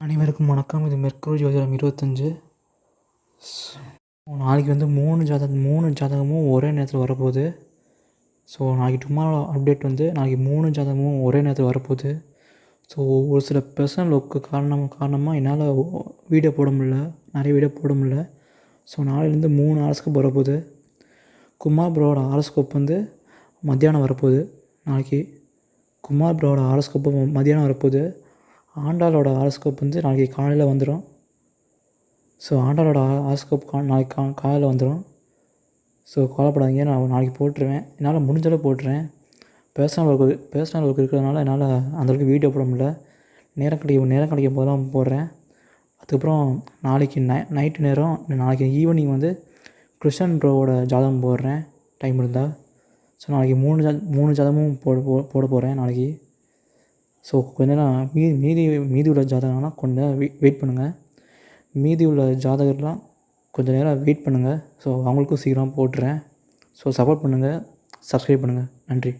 அனைவருக்கும் வணக்கம். இது மெர்க்குரி ஜோதிடம் 25. நாளைக்கு வந்து மூணு ஜாதகமும் ஒரே நேரத்தில் வரப்போகுது. ஸோ நாளைக்கு டுமாரோ அப்டேட் வந்து நாளைக்கு 3 ஜாதகமும் ஒரே நேரத்தில் வரப்போகுது. ஸோ ஒரு சில பர்சனல் ஒர்க்கு காரணமாக என்னால் வீடியோ போட முடியல, நிறைய வீடியோ போட முடியல. ஸோ நாளையிலேருந்து 3 ஹாரஸ்கோப் வரப்போகுது. குமார் ப்ரோவோட ஹாரஸ்கோப் வந்து மத்தியானம் வரப்போகுது. நாளைக்கு குமார் ப்ரோவோட ஹாரஸ்கோப்பு மத்தியானம் வரப்போகுது. ஆண்டாளோட ஹாரஸ்கோப் வந்து நாளைக்கு காலையில் வந்துடும். ஸோ ஆண்டாளோட ஹாரஸ்கோப் நாளைக்கு காலையில் வந்துடும். ஸோ கவலைப்படாதீங்க, நான் நாளைக்கு போட்டுருவேன். என்னால் முடிஞ்சளவு போட்டுறேன். பர்சனல் ஒர்க் இருக்கிறதுனால என்னால் அந்தளவுக்கு வீடியோ போட முடியல. நேரம் கிடைக்கும் போது தான் போடுறேன். அதுக்கப்புறம் நாளைக்கு நைட்டு நேரம் நாளைக்கு ஈவினிங் வந்து கிருஷ்ணன் ப்ரோவோட ஜாதகம் போடுறேன் டைம் இருந்தால். ஸோ நாளைக்கு 3 ஜாதகமும் போட போகிறேன் நாளைக்கு. ஸோ கொஞ்ச நேரம் மீதி உள்ள ஜாதகம்லாம் கொஞ்சம் வெயிட் பண்ணுங்கள். மீதி உள்ள ஜாதகர்லாம் கொஞ்சம் நேரம் வெயிட் பண்ணுங்கள். ஸோ அவங்களுக்கும் சீக்கிரம் போட்டுறேன். ஸோ சப்போர்ட் பண்ணுங்கள், சப்ஸ்கிரைப் பண்ணுங்கள். நன்றி.